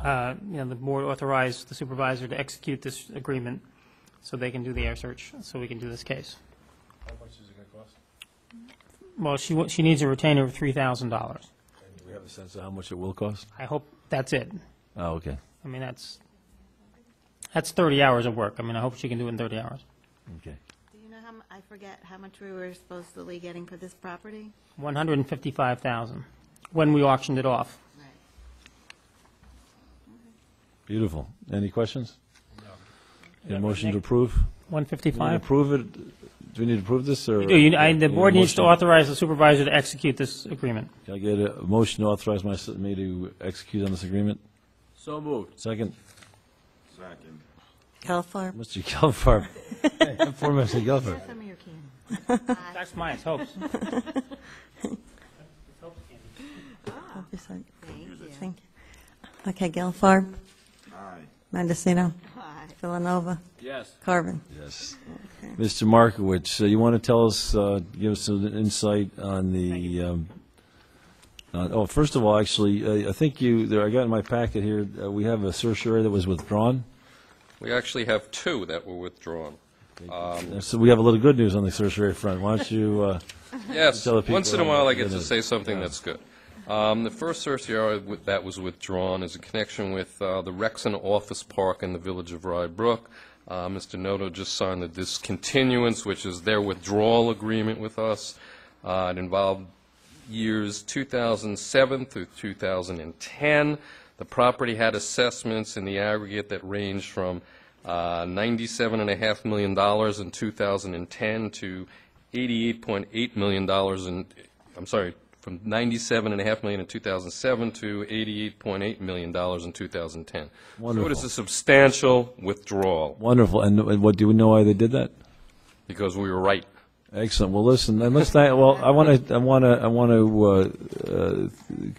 the board authorized the supervisor to execute this agreement so they can do the air search, so we can do this case. How much is it going to cost? Well, she needs a retainer of $3,000. And do we have a sense of how much it will cost? I hope that's it. Oh, okay. I mean, that's 30 hours of work. I mean, I hope she can do it in 30 hours. Okay. Do you know I forget how much we were supposedly getting for this property? $155,000 when we auctioned it off. Right. Beautiful. Any questions? No. Any motion to approve? 155. Approve it? Do we need to approve this, or? The board needs to authorize the supervisor to execute this agreement. Can I get a motion to authorize me to execute on this agreement? So moved. Second? Second. Gelfarb? Mr. Gelfarb. Poor Mr. Gelfarb. Some of your candy. That's mine, it's Hope's. Thank you. Okay, Gelfarb? Aye. Mendocino? Villanova? Yes. Carvin? Yes. Mr. Markowitz, you want to tell us, give us an insight on the, first of all, actually, I think I got in my packet here, we have a certiorari that was withdrawn. We actually have two that were withdrawn. So we have a little good news on the certiorari front. Why don't you, Yes, tell the people once in a while I get what it to is. say something that's good. The first certiorari that was withdrawn is in connection with the Rexon Office Park in the village of Rye Brook. Mr. Noto just signed the discontinuance, which is their withdrawal agreement with us. It involved years 2007 through 2010. The property had assessments in the aggregate that ranged from $97.5 million in 2010 to $88.8 million from $97.5 million in 2007 to $88.8 million in 2010. Wonderful. So it is a substantial withdrawal wonderful, and what, do we know why they did that? because we were right. Excellent. Well, listen, and let's thank, well, I want to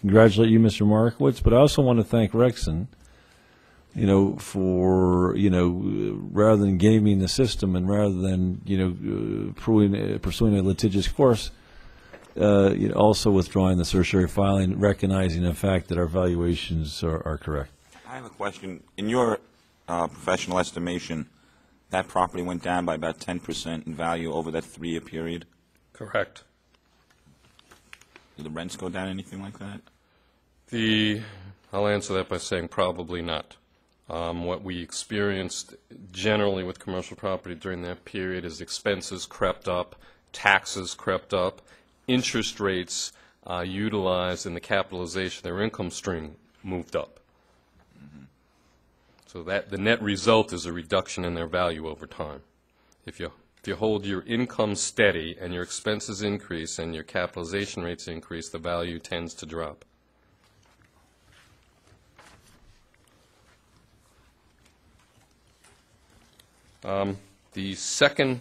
congratulate you, Mr. Markowitz, but I also want to thank Rexon, for, rather than gaming the system and rather than, pursuing a litigious course, also withdrawing the certiorari filing, recognizing the fact that our valuations are correct. I have a question. In your professional estimation, that property went down by about 10% in value over that 3-year period. Correct. Did the rents go down, anything like that? I'll answer that by saying probably not. What we experienced generally with commercial property during that period is expenses crept up, taxes crept up, interest rates utilized in the capitalization of their income stream moved up. So that the net result is a reduction in their value over time. If you hold your income steady and your expenses increase and your capitalization rates increase, the value tends to drop. The second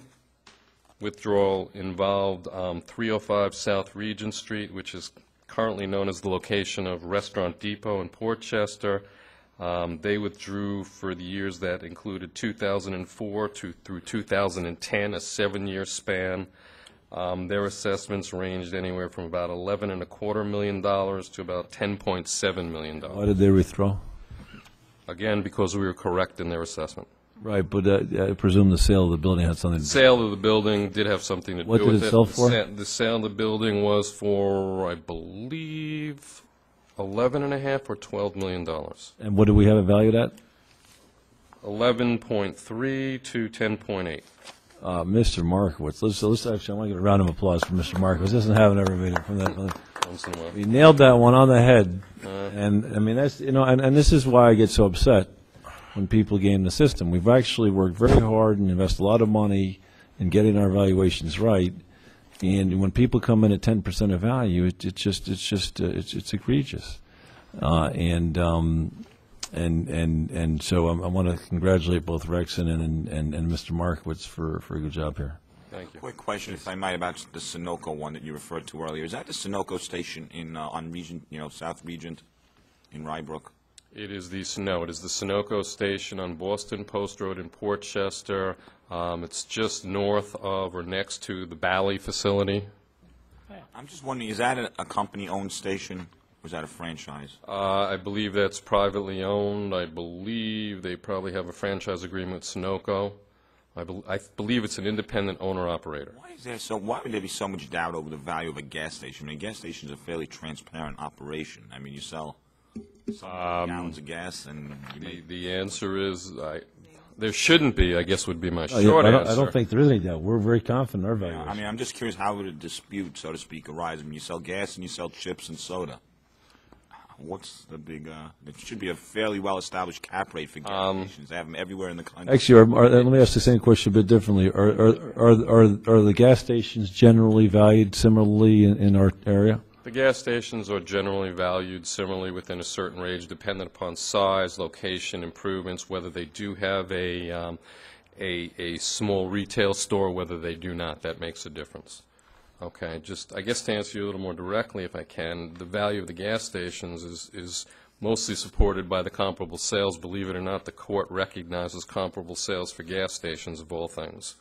withdrawal involved 305 South Regent Street, which is currently known as the location of Restaurant Depot in Portchester. They withdrew for the years that included 2004 through 2010, a 7-year span. Their assessments ranged anywhere from about $11.25 million to about $10.7 million. Why did they withdraw? Again, because we were correct in their assessment. Right, but I presume the sale of the building had something to do with it. The sale of the building did have something to do with it. What did it sell for? The sale of the building was for, I believe, $11.5 or $12 million. And what do we have it valued at? 11.3 to 10.8. Mr. Markowitz, let's actually, I want to get a round of applause for Mr. Markowitz. This doesn't happen every meeting from that. Once in a while. He nailed that one on the head. And I mean, that's, and this is why I get so upset when people game the system. We've actually worked very hard and invested a lot of money in getting our valuations right. And when people come in at 10% of value, it's egregious. And so I want to congratulate both Rexon and Mr. Markowitz for a good job here. Thank you. Quick question, if I might, about the Sunoco one that you referred to earlier. Is that the Sunoco station in on Regent, South Regent in Rybrook? It is the Sunoco station on Boston Post Road in Portchester. It's just north of or next to the Bally facility. I'm just wondering, is that a company-owned station? Or is that a franchise? I believe that's privately owned. I believe they probably have a franchise agreement with Sunoco. I believe it's an independent owner-operator. Why would there be so much doubt over the value of a gas station? I mean, gas stations are a fairly transparent operation. I mean, you sell gallons of gas, and The answer is, there shouldn't be, I guess would be my short answer. I don't think there is any doubt. We're very confident in our valuation. I mean, I'm just curious, how would a dispute, so to speak, arise? I mean, you sell gas and you sell chips and soda. What's the big? There should be a fairly well-established cap rate for gas stations. They have them everywhere in the country. Actually, let me ask the same question a bit differently. Are the gas stations generally valued similarly in our area? The gas stations are generally valued similarly within a certain range, dependent upon size, location, improvements, whether they do have a small retail store, whether they do not. That makes a difference. Okay, I guess to answer you a little more directly, if I can, the value of the gas stations is mostly supported by the comparable sales. Believe it or not, the court recognizes comparable sales for gas stations of all things.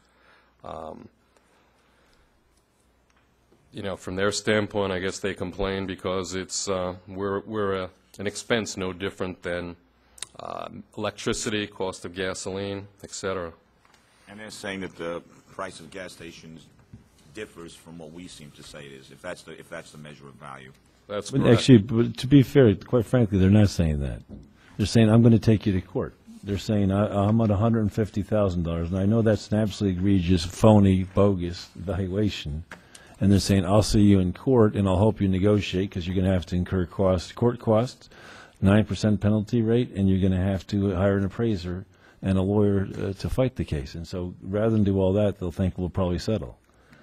You know, from their standpoint, I guess they complain because it's we're an expense no different than electricity, cost of gasoline, etc. And they're saying that the price of gas stations differs from what we seem to say it is, if that's the measure of value. That's But correct. actually, to be fair, quite frankly, they're not saying that. They're saying, I'm going to take you to court. They're saying, I'm at $150,000, and I know that's an absolutely egregious, phony, bogus valuation. And they're saying, I'll see you in court, and I'll help you negotiate, because you're going to have to incur court costs, 9% penalty rate, and you're going to have to hire an appraiser and a lawyer to fight the case. And so rather than do all that, they'll think we'll probably settle.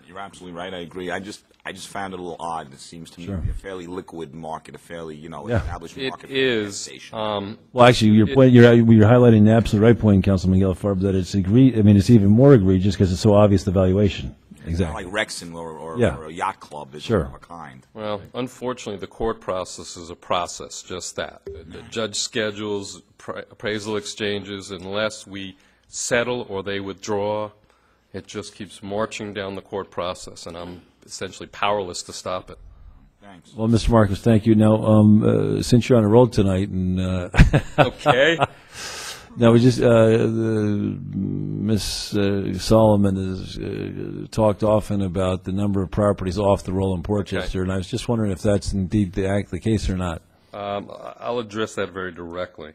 You're absolutely right. I agree. I just found it a little odd. It seems to me to be a fairly liquid market, a fairly established market. It is. Well, actually, your point, you're highlighting the absolute right point, Councilman Gelfarb, that it's it's even more egregious because it's so obvious the valuation. Exactly. Like Rexon or a yacht club is Sure. of a kind. Well, unfortunately, the court process is a process, just that. The judge schedules appraisal exchanges. Unless we settle or they withdraw, it just keeps marching down the court process, and I'm essentially powerless to stop it. Thanks. Well, Mr. Marcus, thank you. Now, since you're on the road tonight, and Okay. now we just Miss Solomon has talked often about the number of properties off the roll in Portchester, and I was just wondering if that's indeed the case or not. I'll address that very directly.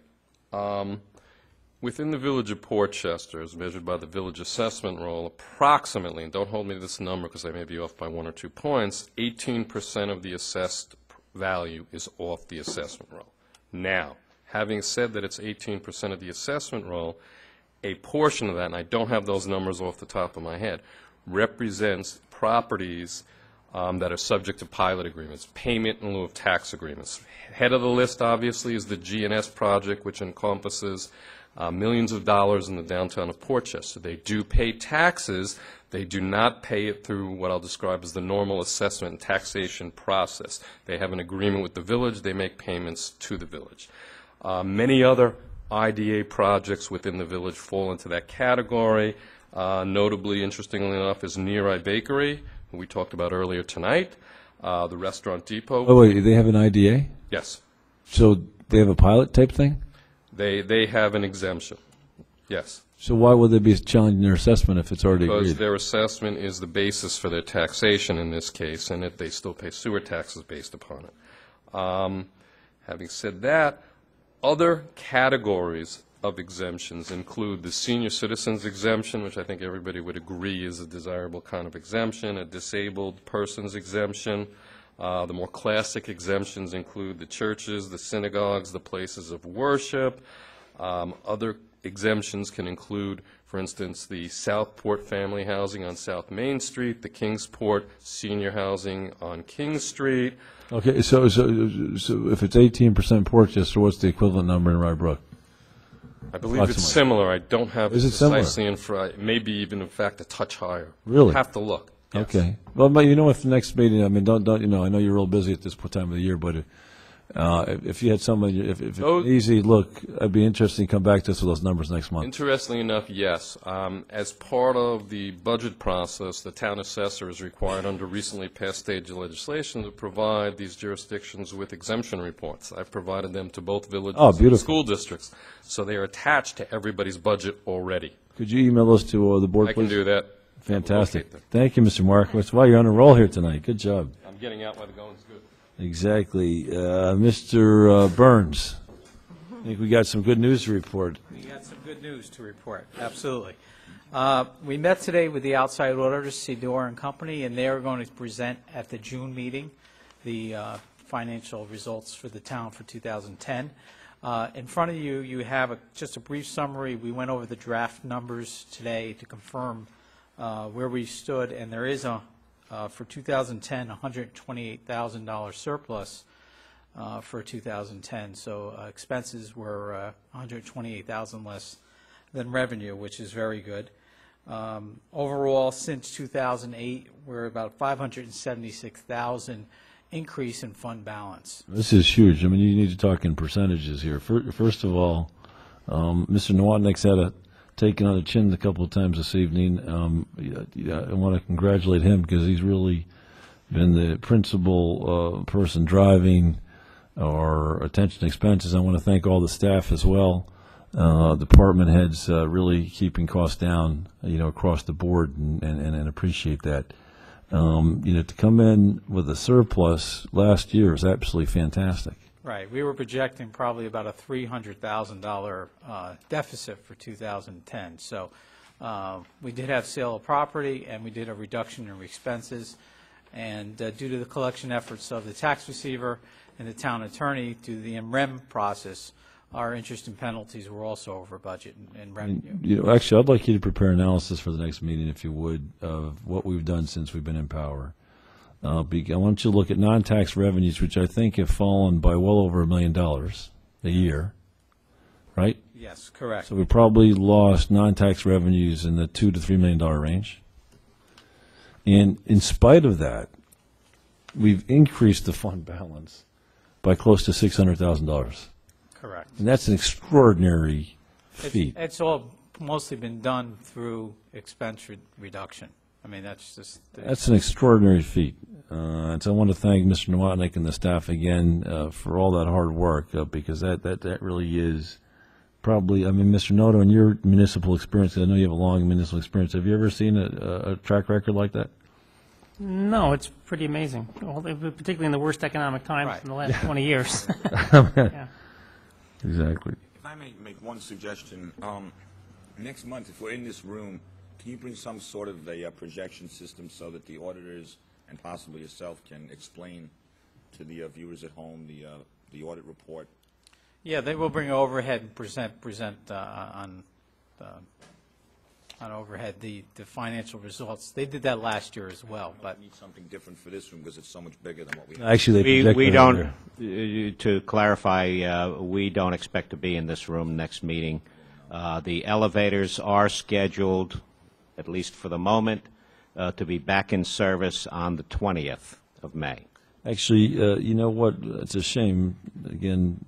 Within the village of Portchester, as measured by the village assessment roll, approximately, and don't hold me to this number because I may be off by 1 or 2 points, 18% of the assessed value is off the assessment roll. Now, having said that it's 18% of the assessment roll, a portion of that, and I don't have those numbers off the top of my head, represents properties that are subject to pilot agreements, payment in lieu of tax agreements. Head of the list, obviously, is the G&S project, which encompasses millions of dollars in the downtown of Portchester. They do pay taxes. They do not pay it through what I'll describe as the normal assessment and taxation process. They have an agreement with the village. They make payments to the village. Many other IDA projects within the village fall into that category. Notably, interestingly enough, is Near Eye Bakery, who we talked about earlier tonight, the Restaurant Depot. Oh, wait, they have an IDA? Yes. So they have a pilot type thing? They have an exemption. Yes. So why would they be challenging their assessment if it's already Because agreed? their assessment is the basis for their taxation in this case, and that they still pay sewer taxes based upon it. Having said that, other categories of exemptions include the senior citizens exemption, which I think everybody would agree is a desirable kind of exemption, a disabled person's exemption. The more classic exemptions include the churches, the synagogues, the places of worship. Other exemptions can include, for instance, the Southport family housing on South Main Street, the Kingsport senior housing on King Street. Okay, so if it's 18% Portchester, what's the equivalent number in Rye Brook? I believe it's similar. I don't have Is it similar? precisely in front. Maybe even, in fact, a touch higher. Really? Have to look. Yes. Okay. Well, but you know, if the next meeting, I mean, don't I know you're real busy at this time of the year, but If you had somebody, if it's Those- easy, look, I'd be interested in come back to us with those numbers next month. Interestingly enough, yes. As part of the budget process, the town assessor is required under recently passed state legislation to provide these jurisdictions with exemption reports. I've provided them to both villages Oh, and beautiful. school districts. So they are attached to everybody's budget already. Could you email those to the board, I please? can do that. Fantastic. Locate them. Thank you, Mr. Markowitz. Wow, you're on a roll here tonight. Good job. I'm getting out while the going's good. Exactly. Mr. Byrnes, I think we got some good news to report. We got some good news to report, absolutely. We met today with the outside auditors, Sedor and Company, and they are going to present at the June meeting the financial results for the town for 2010. In front of you, you have just a brief summary. We went over the draft numbers today to confirm where we stood, and there is for 2010, $128,000 surplus for 2010. So expenses were $128,000 less than revenue, which is very good. Overall, since 2008, we're about $576,000 increase in fund balance. This is huge. I mean, you need to talk in percentages here. First of all, Mr. Nowotnik's had a taken on the chin a couple of times this evening. I want to congratulate him because he's really been the principal person driving our attention to expenses. I want to thank all the staff as well. Department heads really keeping costs down, across the board, and appreciate that. To come in with a surplus last year is absolutely fantastic. Right. We were projecting probably about a $300,000 deficit for 2010. So we did have sale of property, and we did a reduction in expenses. And due to the collection efforts of the tax receiver and the town attorney through the In-Rem process, our interest and penalties were also over budget and revenue. Actually, I'd like you to prepare analysis for the next meeting, if you would, of what we've done since we've been in power. I want you to look at non-tax revenues, which I think have fallen by well over $1 million a year, right? Yes, correct. So we probably lost non-tax revenues in the $2 to $3 million range. And in spite of that, we've increased the fund balance by close to $600,000. Correct. And that's an extraordinary feat. It's all mostly been done through expense reduction. I mean, that's just... That's an extraordinary feat. And so I want to thank Mr. Nowotnik and the staff again for all that hard work, because that really is probably, I mean, Mr. Noto, in your municipal experience, I know you have a long municipal experience, have you ever seen a track record like that? No, it's pretty amazing, particularly in the worst economic times Right. in the last 20 years. Yeah. Exactly. If I may make one suggestion, next month, if we're in this room, can you bring some sort of a projection system so that the auditors and possibly yourself can explain to the viewers at home the audit report? Yeah, they will bring overhead and present on overhead the financial results. They did that last year as well, but We need something different for this room because it's so much bigger than what we have. Actually, they project We it don't, over. to clarify, we don't expect to be in this room next meeting. The elevators are scheduled, at least for the moment, to be back in service on the 20th of May. Actually, you know what? It's a shame. Again,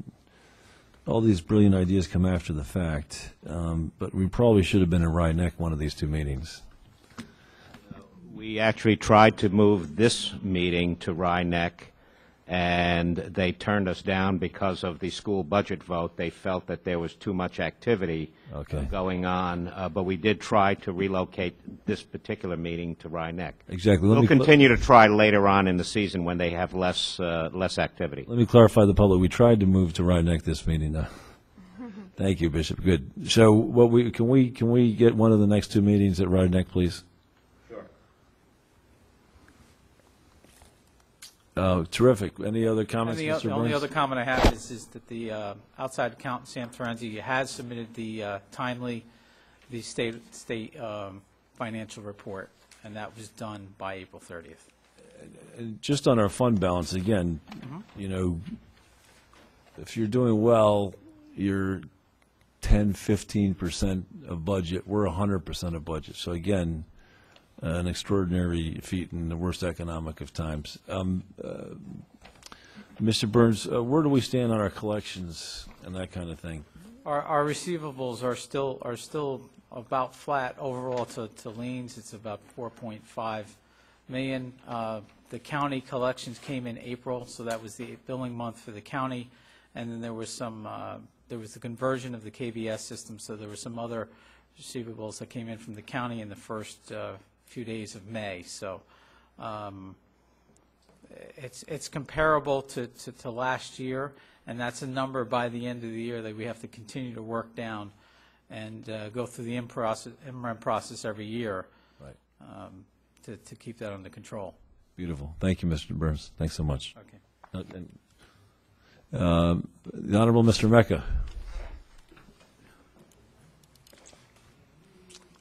all these brilliant ideas come after the fact, but we probably should have been in Rye-Neck one of these two meetings. We actually tried to move this meeting to Rye-Neck, and they turned us down because of the school budget vote. They felt that there was too much activity going on, but we did try to relocate this particular meeting to Rye-Neck. Exactly. We'll continue to try later on in the season when they have less activity. Let me clarify the public. We tried to move to Rye-Neck this meeting. Thank you, Bishop. Good. So, can we get one of the next two meetings at Rye-Neck, please? Terrific. Any other comments, and Mr. the only Burns? other comment I have is that the outside accountant, Sam Terenzi, has submitted the state financial report, and that was done by April 30th. Just on our fund balance, again, if you're doing well, you're 10, 15% of budget. We're 100% of budget. So, again, an extraordinary feat in the worst economic of times. Mr. Mr. Byrnes, where do we stand on our collections and that kind of thing? Our receivables are still about flat overall to liens. It's about 4.5 million. The county collections came in April, so that was the billing month for the county. And then there was there was the conversion of the KVS system, so there were some other receivables that came in from the county in the first few days of May. So it's comparable to last year, and that's a number by the end of the year that we have to continue to work down and go through the In-Rem process every year, Right. To keep that under control. Beautiful. Thank you, Mr. Byrnes. Thanks so much. Okay. The Honorable Mr. Mecca.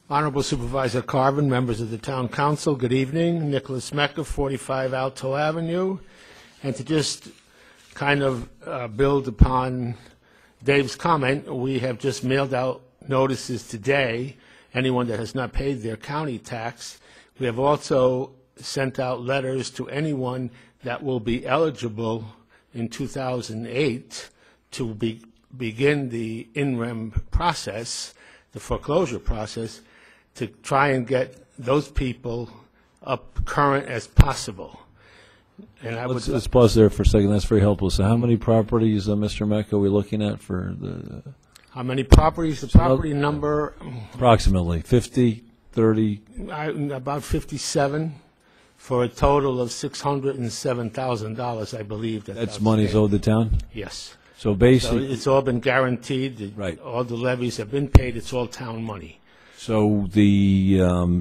Honorable Supervisor Carvin, members of the Town Council, good evening. Nicholas Mecca, 45 Alto Avenue. And to just kind of build upon Dave's comment, we have just mailed out notices today, anyone that has not paid their county tax. We have also sent out letters to anyone that will be eligible in 2008 to begin the In-Rem process, the foreclosure process, to try and get those people up current as possible. And I would Let's pause there for a second. That's very helpful. So how many properties, Mr. Mecca, are we looking at for the... How many properties? The property number... Approximately 50, 30? About 57, for a total of $607,000, I believe. That's money's owed the town? Yes. So So basically... it's all been guaranteed. Right. All the levies have been paid. It's all town money. So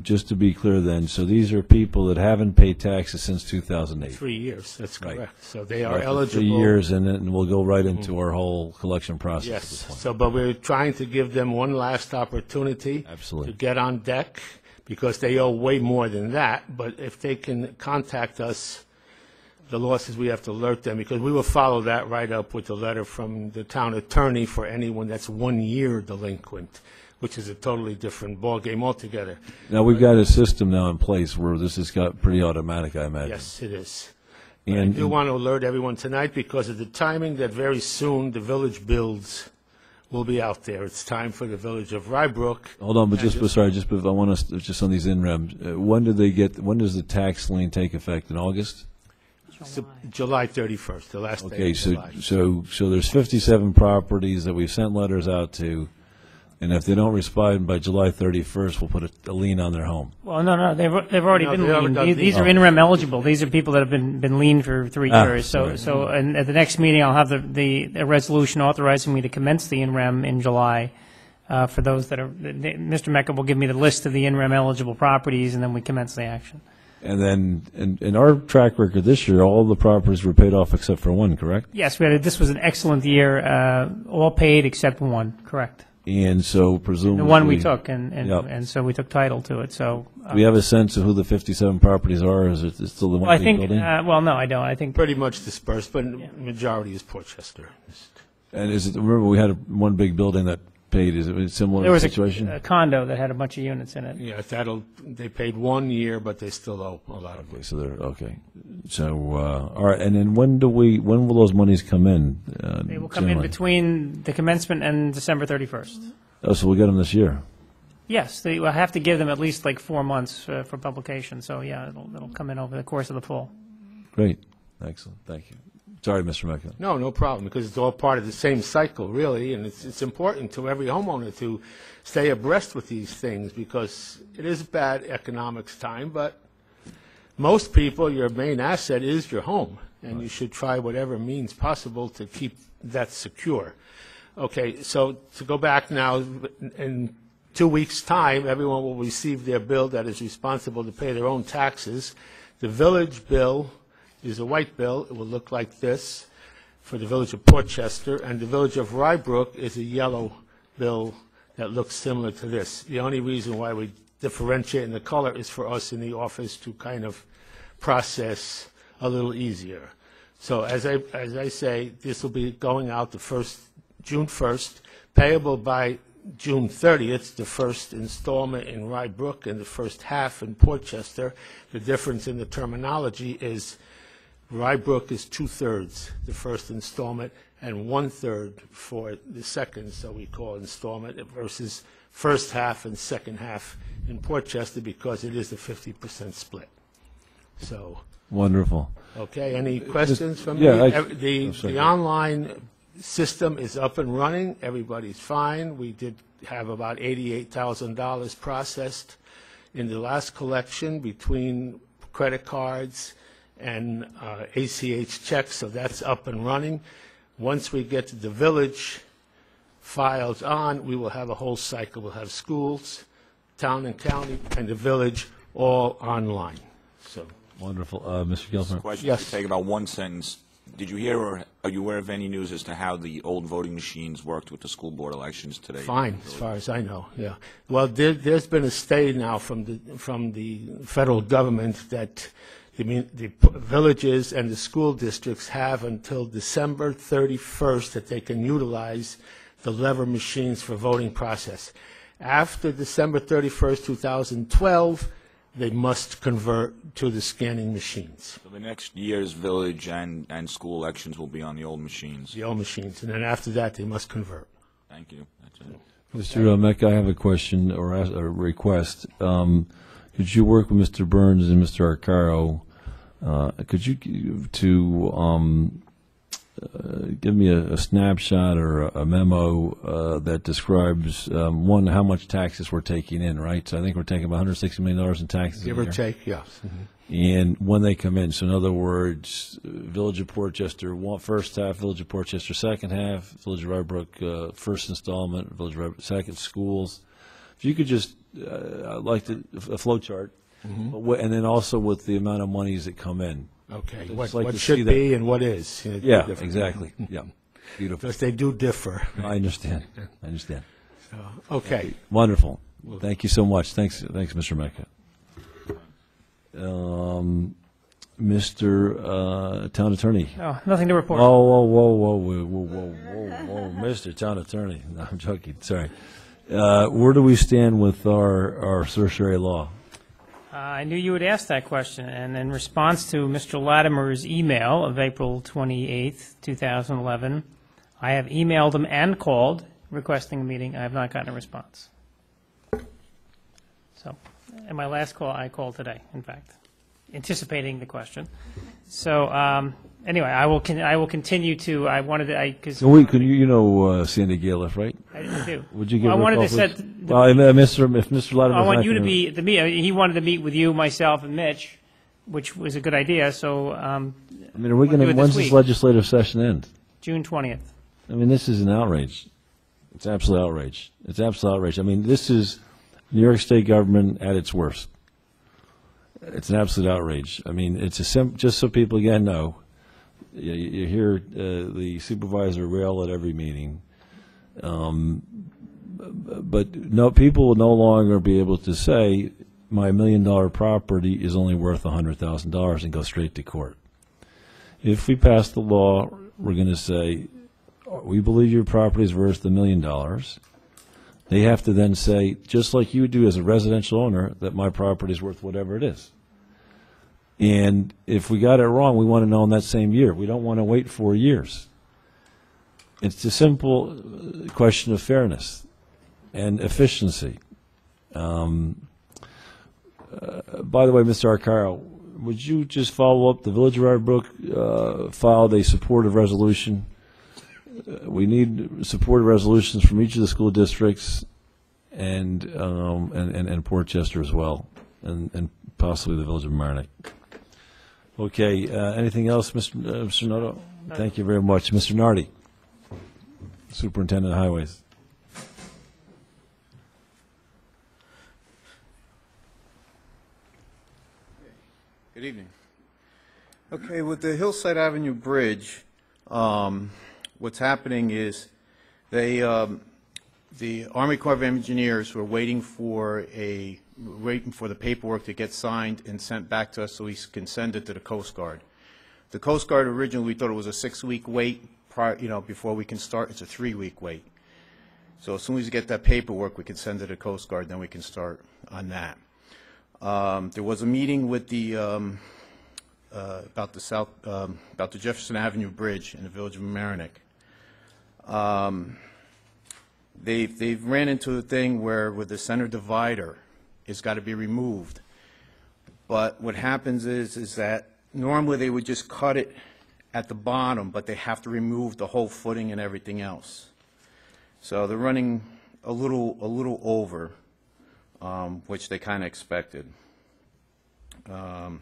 just to be clear then, so these are people that haven't paid taxes since 2008? 3 years, that's Right. correct. So they are Right, for eligible. 3 years, and then we'll go right into our whole collection process at this Yes, point. so, but we're trying to give them one last opportunity. Absolutely. To get on deck, because they owe way more than that. But if they can contact us, the law says we have to alert them, because we will follow that right up with a letter from the town attorney for anyone that's 1 year delinquent, which is a totally different ballgame altogether. Now, we've got a system now in place where this has got pretty automatic, I imagine. Yes, it is. And I do want to alert everyone tonight because of the timing that very soon the village bills will be out there. It's time for the village of Rybrook. hold on, but And I want us, just on these in-rems, when does the tax lien take effect, in August? July 31st, the last day Okay, of so, July. so there's 57 properties that we've sent letters out to, and if they don't respond by July 31st, we'll put a lien on their home. Well, no, they've already No, been they haven't leaned. done These the- are in-rem eligible. These are people that have been leaned for 3 Ah, years. sorry. So, and at the next meeting, I'll have a resolution authorizing me to commence the in-rem in July for those that are, Mr. Mecca will give me the list of the in-rem eligible properties, and then we commence the action. And then, in our track record this year, all the properties were paid off except for one, correct? Yes, this was an excellent year, all paid except one, correct. And so presumably... The one we took, and Yep. so we took title to it, so. Do we have a sense of who the 57 properties are, or is it still the Well, one I big think, building? well, no, I don't. I think, Pretty much dispersed, but majority is Portchester. And is it, remember, we had one big building that paid, is it a similar there was situation? a condo that had a bunch of units in it. Yeah, they paid 1 year, but they still owe a lot of Okay, money. so they're, okay. So, all right, and then when will those monies come in? They will come in generally? between the commencement and December 31st. Oh, so we'll get them this year? Yes, they will have to give them at least like 4 months for publication, so yeah, it'll come in over the course of the fall. Great, excellent, thank you. Sorry, Mr. Mecca. No problem, because it's all part of the same cycle, really, and it's important to every homeowner to stay abreast with these things, because it is bad economics time, but most people, your main asset is your home, and you should try whatever means possible to keep that secure. Okay, so to go back now, in 2 weeks' time, everyone will receive their bill that is responsible to pay their own taxes. The village bill is a white bill. It will look like this for the village of Portchester, and the village of Rybrook is a yellow bill that looks similar to this. The only reason why we differentiate in the color is for us in the office to kind of process a little easier. So as I say, this will be going out June 1st, payable by June 30th, the first installment in Rybrook and the first half in Portchester. The difference in the terminology is Rybrook is 2/3, the first installment, and 1/3 for the second, so we call installment, versus first half and second half in Portchester, because it is a 50% split. So, Wonderful. okay, any questions from yeah, me? The online system is up and running. Everybody's fine. We did have about $88,000 processed in the last collection between credit cards and ACH checks, so that's up and running. Once we get to the village files on, we will have a whole cycle. We'll have schools, town and county, and the village all online. So, Wonderful. Mr. Gilsmer? Question, Yes. to take about one sentence. Did you hear, or are you aware of any news as to how the old voting machines worked with the school board elections today? fine, as far as I know, yeah. Well, there's been a stay now from the federal government that the villages and the school districts have until December 31st that they can utilize the lever machines for voting process. After December 31st, 2012, they must convert to the scanning machines, So the next year's village and school elections will be on the old machines. the old machines, and then after that, they must convert. Thank you. That's it. Mr. Mecca, I have a question or a request. Could you work with Mr. Byrnes and Mr. Arcaro? Could you give me a snapshot or a memo that describes, one, how much taxes we're taking in, right? So I think we're taking about $160 million in taxes a Give or year. take, yes. And when they come in, so in other words, Village of Portchester, first half, Village of Portchester, second half, Village of Rybrook, first installment, Village of Rybrook, second, schools. If you could just, I'd like a flow chart, and then also with the amount of monies that come in. Okay, I'd what just like to see should that. be and what is. You know, Yeah, different. exactly, yeah. Beautiful. Because they do differ. I understand, I understand. Okay. Wonderful. Thank you so much. Thanks, Mr. Mecca. Mr. Town Attorney. Oh, nothing to report. Whoa, Mr. Town Attorney. No, I'm joking, sorry. Where do we stand with our certiorari law? I knew you would ask that question, and in response to Mr. Latimer's email of April 28th, 2011, I have emailed him and called requesting a meeting. I have not gotten a response. So, in my last call, I called today, in fact, anticipating the question. So, anyway, I will continue to, I wanted to, because... So we, you know Sandy Galiff, right? I do. Would you give Well, I her a wanted to call, set... please? Well, if Mr. Latimer... I want you to be, he wanted to meet with you, myself, and Mitch, which was a good idea, so... I mean, are we going to, do it when's this this week. legislative session end? June 20th. I mean, this is an outrage. It's absolute outrage. It's absolute outrage. I mean, this is New York State government at its worst. It's an absolute outrage. I mean, it's just so people again know, you hear the supervisor rail at every meeting, but no, people will no longer be able to say my $1 million property is only worth $100,000 and go straight to court. If we pass the law, we're going to say, we believe your property is worth $1 million. They have to then say, just like you do as a residential owner, that my property is worth whatever it is. And if we got it wrong, we want to know in that same year. We don't want to wait 4 years. It's a simple question of fairness and efficiency. By the way, Mr. Arcaro, would you just follow up? The Village of Rybrook filed a supportive resolution. We need supportive resolutions from each of the school districts and Portchester as well, and possibly the Village of Marnick. Okay, anything else, Mr. Noto? Thank you very much. Mr. Nardi, Superintendent of Highways. Good evening. Okay, with the Hillside Avenue Bridge, what's happening is the Army Corps of Engineers were waiting for the paperwork to get signed and sent back to us so we can send it to the Coast Guard. The Coast Guard originally, we thought it was a 6-week wait before we can start. It's a 3-week wait. So as soon as we get that paperwork, we can send it to the Coast Guard, then we can start on that. There was a meeting with the about the Jefferson Avenue Bridge in the village of Mamaroneck. They've ran into a thing where with the center divider, it's got to be removed. But what happens is that normally they would just cut it at the bottom, but they have to remove the whole footing and everything else. So they're running a little over, which they kind of expected. The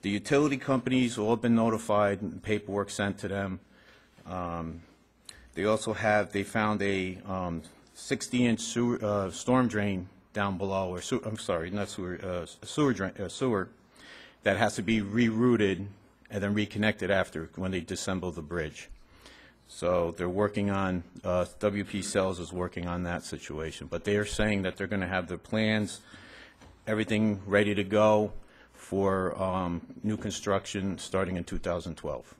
utility companies all been notified and paperwork sent to them. They also they found a 60-inch storm drain down below, or I'm sorry, not sewer, sewer that has to be rerouted and then reconnected after when they disassemble the bridge. So they're working on, WP Cells is working on that situation. But they are saying that they're going to have their plans, everything ready to go for new construction starting in 2012.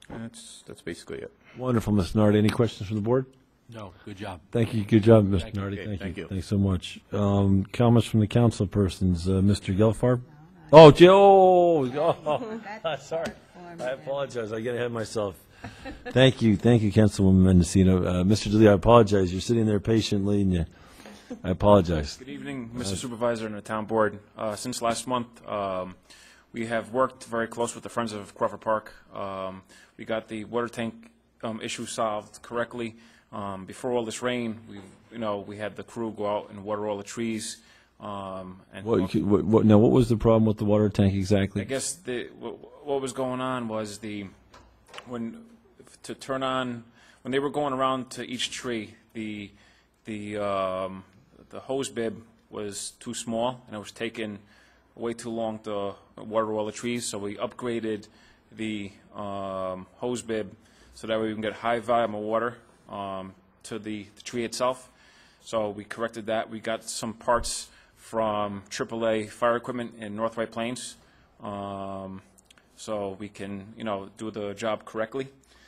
That's basically it. Wonderful, Mr. Nardi. Any questions from the board? No, good job. Thank you. Good job, Mr. Nardi. Okay, thank you. Thanks so much. Comments from the council persons. Mr. Gelfarb? Oh, Joe. Oh, sorry. I apologize. I get ahead of myself. Thank you, Councilwoman Mendocino. Mr. Deleo, I apologize. You're sitting there patiently, and I apologize. Good evening, Mr. Supervisor and the town board. Since last month, we have worked very close with the Friends of Crawford Park. We got the water tank issue solved correctly. Before all this rain, we had the crew go out and water all the trees. And what was the problem with the water tank exactly? I guess what was going on was when they were going around to each tree, the hose bib was too small and it was taking way too long to water all the trees. So we upgraded the hose bib so that way we can get high volume of water to the tree itself. So we corrected that. We got some parts from AAA fire equipment in North White Plains, so we can, do the job correctly.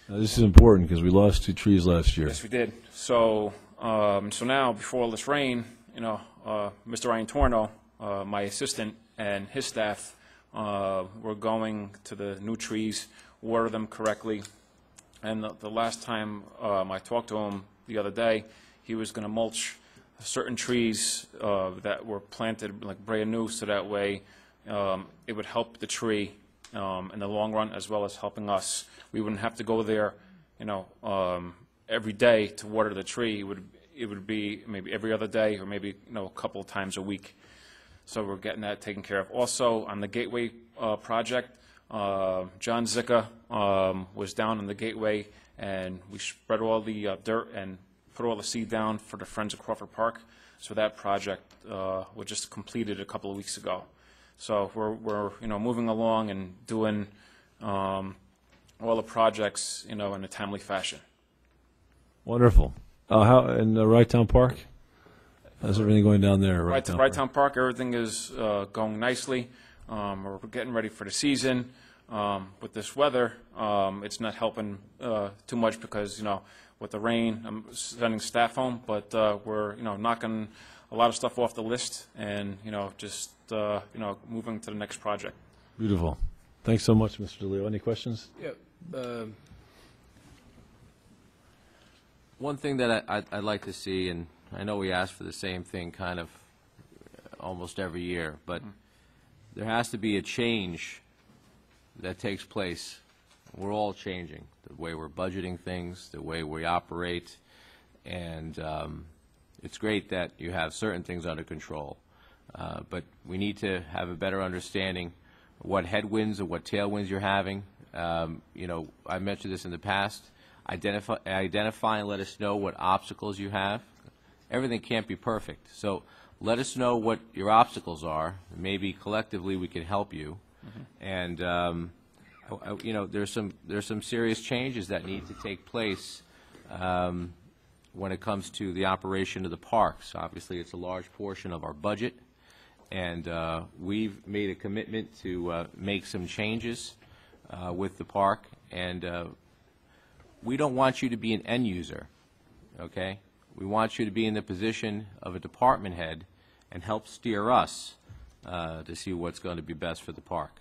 Now, this is important because we lost 2 trees last year. Yes, we did. So, so now before all this rain, Mr. Ryan Torno, my assistant, and his staff were going to the new trees, water them correctly. And the last time I talked to him the other day, he was going to mulch certain trees that were planted like brand new, so that way it would help the tree in the long run as well as helping us. We wouldn't have to go there, every day to water the tree. It would be maybe every other day or maybe a couple of times a week. So we're getting that taken care of. Also on the Gateway project, John Zicka was down in the Gateway, and we spread all the dirt and put all the seed down for the Friends of Crawford Park. So that project was just completed a couple of weeks ago. So we're moving along and doing all the projects in a timely fashion. Wonderful. How in Right Town Park? How's everything going down there? Right Town Park, everything is going nicely. We're getting ready for the season. With this weather, it's not helping too much because with the rain, I'm sending staff home, but we're knocking a lot of stuff off the list and just moving to the next project. Beautiful. Thanks so much, Mr. Deleo. Any questions? Yeah. One thing that I'd like to see, and I know we ask for the same thing kind of almost every year, but there has to be a change that takes place. We're all changing, the way we're budgeting things, the way we operate, and it's great that you have certain things under control, but we need to have a better understanding of what headwinds or what tailwinds you're having. I mentioned this in the past. Identify and let us know what obstacles you have. Everything can't be perfect, so let us know what your obstacles are. Maybe collectively we can help you. And there's some serious changes that need to take place when it comes to the operation of the parks. Obviously, it's a large portion of our budget, and we've made a commitment to make some changes with the park. And we don't want you to be an end user, okay? We want you to be in the position of a department head and help steer us to see what's going to be best for the park.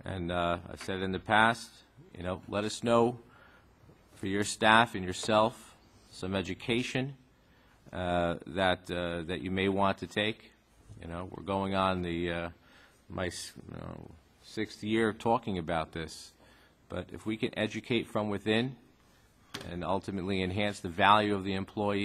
And I've said in the past, you know, let us know for your staff and yourself some education that you may want to take. You know, we're going on the my 6th year talking about this. But if we can educate from within and ultimately enhance the value of the employee